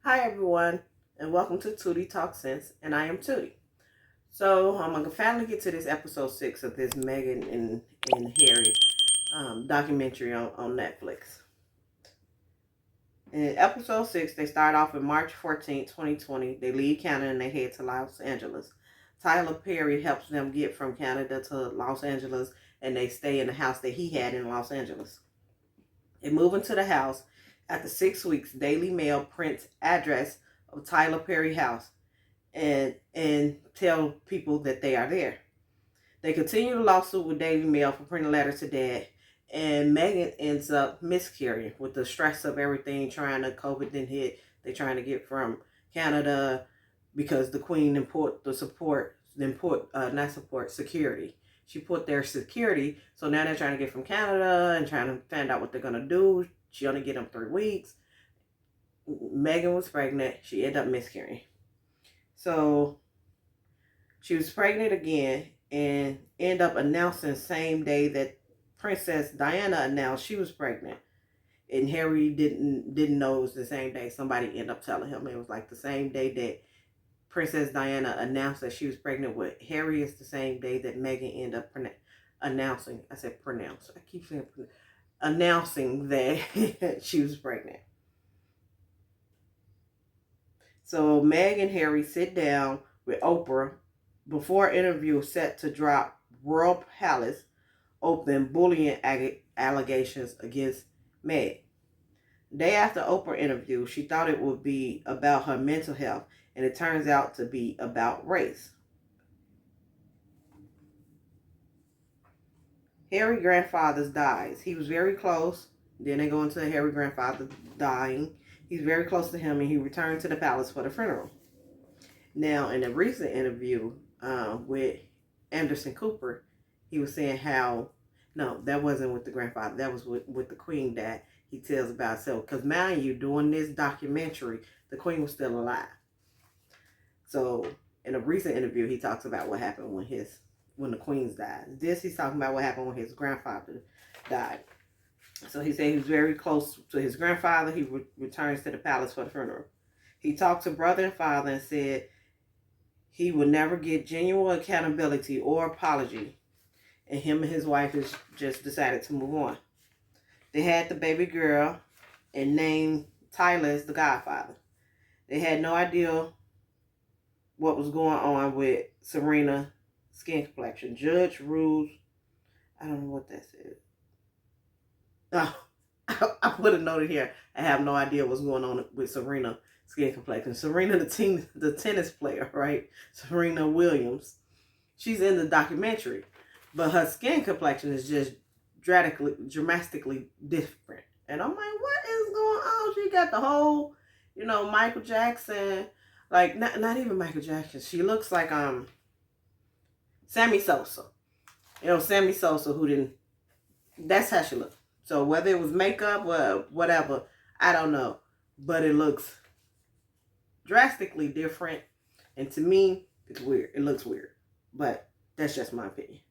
Hi everyone, and welcome to Tuttietalkssense, and I am Tootie. So I'm gonna finally get to this episode 6 of this Meghan and Harry documentary on Netflix. In episode 6, they start off on March 14th, 2020. They leave Canada and they head to Los Angeles. Tyler Perry helps them get from Canada to Los Angeles, and they stay in the house that he had in Los Angeles. They move into the house. After 6 weeks, Daily Mail prints address of Tyler Perry house and tell people that they are there. They continue the lawsuit with Daily Mail for printing letters to Dad, and Meghan ends up miscarrying with the stress of everything. COVID didn't hit. They're trying to get from Canada because the Queen security. She put their security, so now they're trying to get from Canada and trying to find out what they're gonna do. She only get them 3 weeks. Meghan was pregnant. She ended up miscarrying. So she was pregnant again and ended up announcing the same day that Princess Diana announced she was pregnant. And Harry didn't know it was the same day. Somebody ended up telling him it was like the same day that Princess Diana announced that she was pregnant with Harry. Is the same day that Meghan ended up announcing. I said pronounce. I keep saying announcing that she was pregnant. So Meg and Harry sit down with Oprah before interview set to drop. Royal Palace open bullying allegations against Meg. Day after Oprah interview, she thought it would be about her mental health, and it turns out to be about race. Harry grandfather dies. He was very close. Then they go into Harry grandfather dying. He's very close to him, and he returned to the palace for the funeral. Now, in a recent interview with Anderson Cooper, he was saying how, no, that wasn't with the grandfather. That was with the Queen that he tells about. So, because mind you, doing this documentary, the Queen was still alive. So, in a recent interview, he talks about what happened when the Queen's died. This, he's talking about what happened when his grandfather died. So he said he was very close to his grandfather. He returns to the palace for the funeral. He talked to brother and father and said he would never get genuine accountability or apology. And him and his wife has just decided to move on. They had the baby girl and named Tyler as the godfather. They had no idea what was going on with Serena's skin complexion. Judge rules, I don't know what that said. Oh, I would have noted here. I have no idea what's going on with Serena skin complexion. Serena, the tennis player, right? Serena Williams. She's in the documentary, but her skin complexion is just dramatically different. And I'm like, what is going on? She got the whole, Michael Jackson, like not even Michael Jackson. She looks like Sammy Sosa. Sammy Sosa, who didn't. That's how she looks. So whether it was makeup or whatever, I don't know. But it looks drastically different. And to me, it's weird. It looks weird. But that's just my opinion.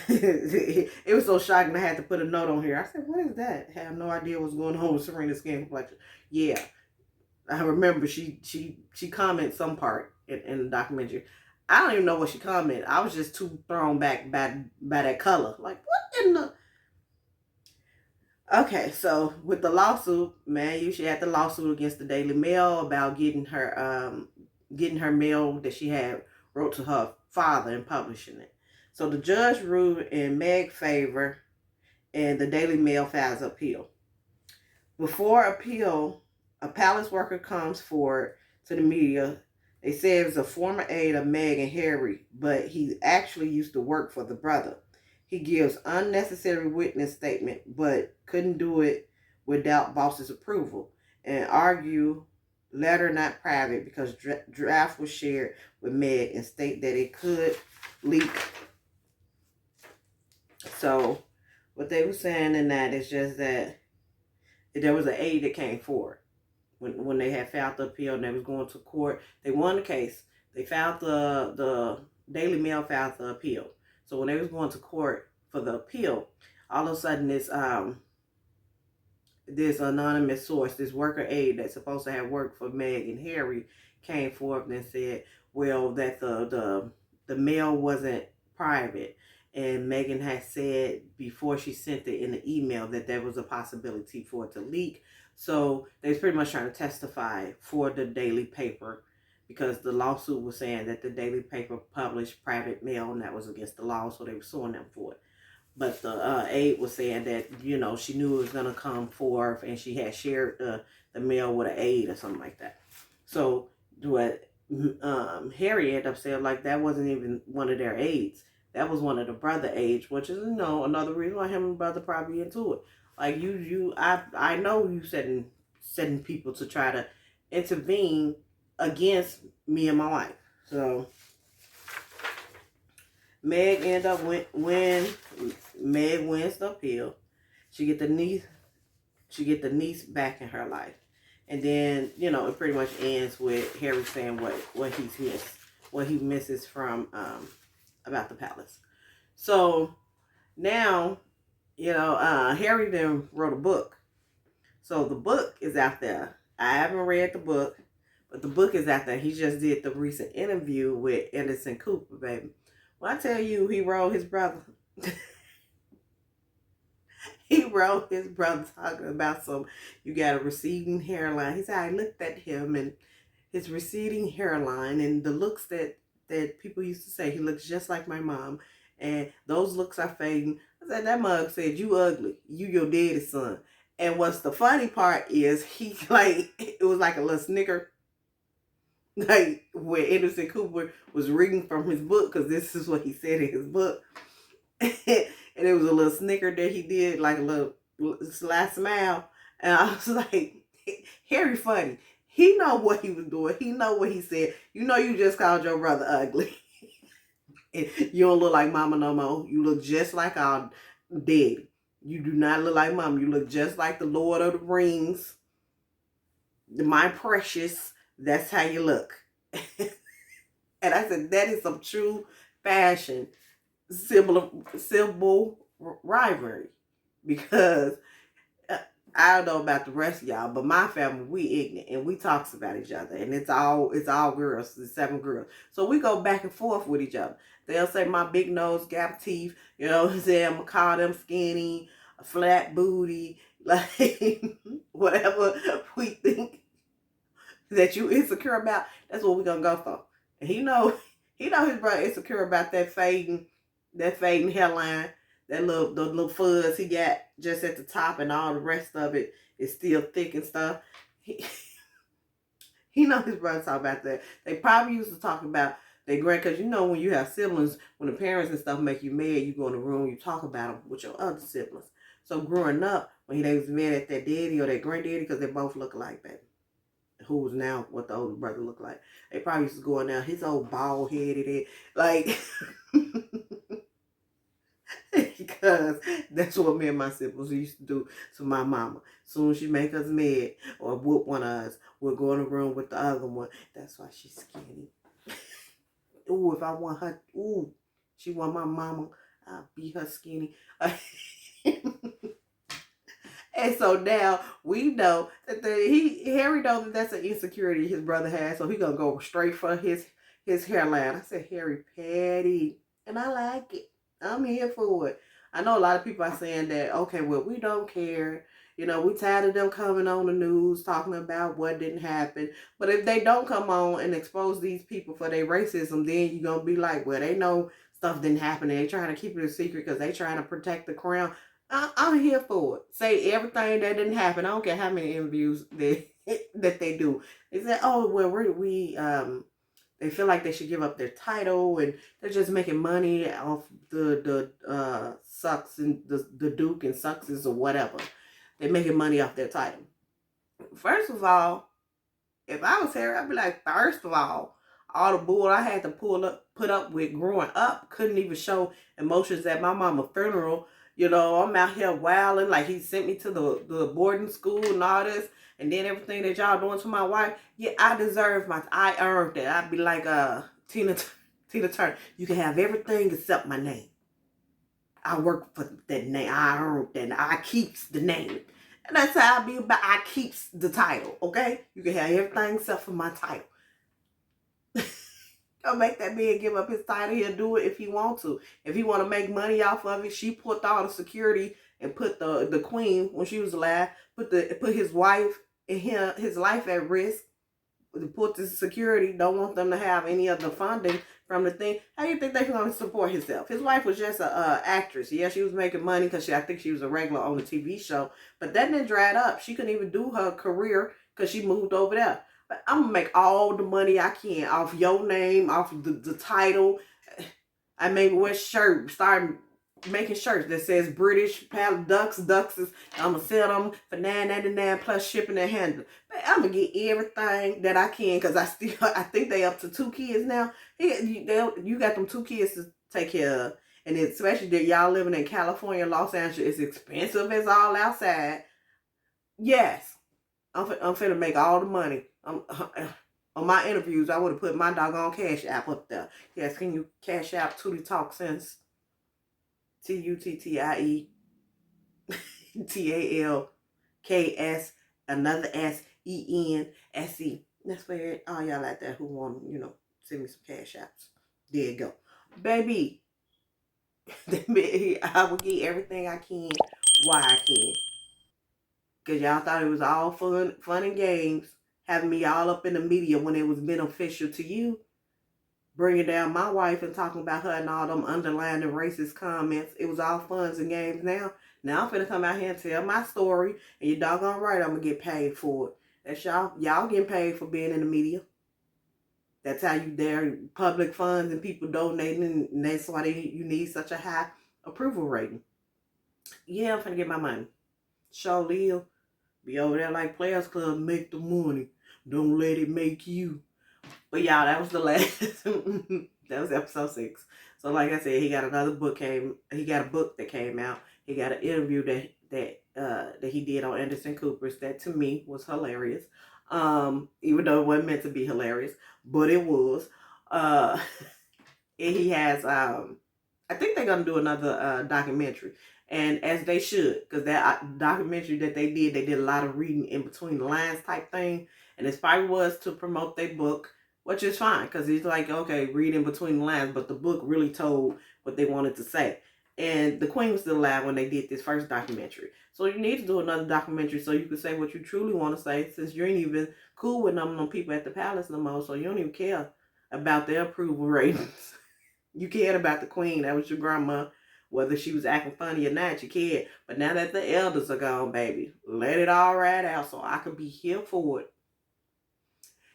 It was so shocking I had to put a note on here. I said, what is that? I have no idea what's going on with Serena's skin complexion. Yeah. I remember she commented some part in the documentary. I don't even know what she commented. I was just too thrown back by that color. Like, what in the... Okay, so with the lawsuit, man, you should have the lawsuit against the Daily Mail about getting her mail that she had wrote to her father and publishing it. So the judge ruled in Meg's favor, and the Daily Mail files appeal. Before appeal, a palace worker comes forward to the media. They say it was a former aide of Meg and Harry, but he actually used to work for the brother. He gives unnecessary witness statement, but couldn't do it without boss's approval, and argue letter not private because draft was shared with Meg and state that it could leak. So what they were saying in that is just that there was an aide that came forward when they had filed the appeal and they was going to court. They won the case. They filed the Daily Mail filed the appeal. So when they was going to court for the appeal, all of a sudden it's this anonymous source, this worker aide that's supposed to have worked for Meg and Harry, came forth and said, well, that the mail wasn't private, and Meghan had said before she sent it in the email that there was a possibility for it to leak. So they was pretty much trying to testify for the daily paper, because the lawsuit was saying that the daily paper published private mail and that was against the law, so they were suing them for it. But the aide was saying that, she knew it was going to come forth, and she had shared the mail with an aide or something like that. So what Harry ended up saying, like, that wasn't even one of their aides. That was one of the brother aides, which is, another reason why him and brother probably into it. Like, I know you setting people to try to intervene against me and my wife. So Meg end up Meg wins the appeal. She get the niece back in her life. And then, it pretty much ends with Harry saying what he's missed, what he misses from about the palace. So now, Harry then wrote a book. So the book is out there. I haven't read the book, but the book is out there. He just did the recent interview with Anderson Cooper, baby. When I tell you he wrote his brother, he wrote his brother talking about you got a receding hairline. He said, I looked at him and his receding hairline and the looks that people used to say, he looks just like my mom. And those looks are fading. I said, that mug said, you ugly. You your daddy's son. And what's the funny part is it was like a little snicker. Like where Anderson Cooper was reading from his book, because this is what he said in his book. And it was a little snicker that he did, like a little sly smile. And I was like, Harry funny. He know what he was doing. He know what he said. You just called your brother ugly. And you don't look like mama no more. You look just like our daddy. You do not look like mama. You look just like the Lord of the Rings. My precious. That's how you look. And I said, that is some true fashion symbol rivalry. Because I don't know about the rest of y'all, but my family, we ignorant and we talks about each other. And it's all girls. It's 7 girls. So we go back and forth with each other. They'll say my big nose, gap teeth, you know what I'm saying? I'm going to call them skinny, a flat booty, like whatever we think that you insecure about, that's what we're going to go for. And he know his brother insecure about that fading hairline, the little fuzz he got just at the top, and all the rest of it is still thick and stuff. He know his brother talk about that. They probably used to talk about their because when you have siblings, when the parents and stuff make you mad, you go in the room, you talk about them with your other siblings. So growing up, when they was mad at their daddy or their granddaddy, because they both look alike, baby, who was now what the older brother looked like, they probably used to go in there, his old bald headed, like, because that's what me and my siblings used to do to my mama. Soon as she make us mad or whoop one of us, we'll go in the room with the other one. That's why she's skinny. Ooh, if I want her, she want my mama, I'll be her skinny. And so now we know that Harry knows that that's an insecurity his brother has, so he gonna go straight for his hairline. I said, Harry Patty, and I like it. I'm here for it. I know a lot of people are saying that, okay, well, we don't care. We tired of them coming on the news talking about what didn't happen. But if they don't come on and expose these people for their racism, then you're going to be like, well, they know stuff didn't happen and they trying to keep it a secret because they trying to protect the crown. I'm here for it. Say everything that didn't happen. I don't care how many interviews that they do. They say, oh, well, they feel like they should give up their title and they're just making money off the sucks and the Duke and Success or whatever. They're making money off their title. First of all, if I was Harry, I'd be like, first of all the bull I had to put up with growing up couldn't even show emotions at my mama's funeral. I'm out here wilding, like he sent me to the boarding school and all this, and then everything that y'all doing to my wife. Yeah, I earned it. I'd be like Tina Turner. You can have everything except my name. I work for that name. I earned that. I keeps the name. And that's how I be about. I keep the title, okay? You can have everything except for my title. Don't make that man give up his title. He'll do it if he want to. If he want to make money off of it, she put all the security and put the queen when she was alive, put his wife and his life at risk. Put the security. Don't want them to have any of the funding from the thing. How do you think they're going to support himself? His wife was just a actress. Yeah, she was making money because I think she was a regular on the TV show. But that didn't dry up. She couldn't even do her career because she moved over there. But I'm gonna make all the money I can off your name, off the title. I maybe wear shirts, start making shirts that says British Ducks. I'm gonna sell them for $9.99 plus shipping and handling. I'm gonna get everything that I can because I think they up to 2 kids now. You got them 2 kids to take care of, and especially that y'all living in California, Los Angeles, it's expensive as all outside. Yes, I'm finna make all the money. On my interviews, I would have put my doggone Cash App up there. Yes, can you Cash App Tuttietalkssense? Tuttie TALKS another SENSE. That's where all y'all out there who want send me some Cash Apps. There you go, baby. I will get everything I can while I can. Because y'all thought it was all fun and games, having me all up in the media when it was beneficial to you. Bringing down my wife and talking about her and all them underlining racist comments. It was all fun and games now. Now I'm finna come out here and tell my story. And you doggone right, I'm gonna get paid for it. That's y'all getting paid for being in the media. That's how you dare public funds and people donating. And that's why you need such a high approval rating. Yeah, I'm finna get my money. Show Lil. Be over there like Players Club, make the money. Don't let it make you. But y'all, that was the last. That was episode 6. So like I said, he got a book that came out. He got an interview that he did on Anderson Cooper's that to me was hilarious. Even though it wasn't meant to be hilarious, but it was. And he has I think they're gonna do another documentary, and as they should, because that documentary that they did a lot of reading in between the lines type thing, and it probably was to promote their book, which is fine, because it's like, okay, read in between the lines, but the book really told what they wanted to say. And the Queen was still alive when they did this first documentary. So you need to do another documentary so you can say what you truly want to say, since you ain't even cool with them people at the palace no more, so you don't even care about their approval ratings. You cared about the Queen. That was your grandma. Whether she was acting funny or not, you cared. But now that the elders are gone, baby, let it all ride out so I could be here for it.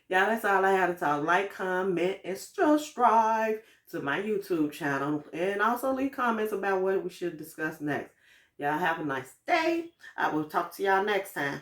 Y'all, that's all I had to talk. Like, comment, and subscribe to my YouTube channel. And also leave comments about what we should discuss next. Y'all have a nice day. I will talk to y'all next time.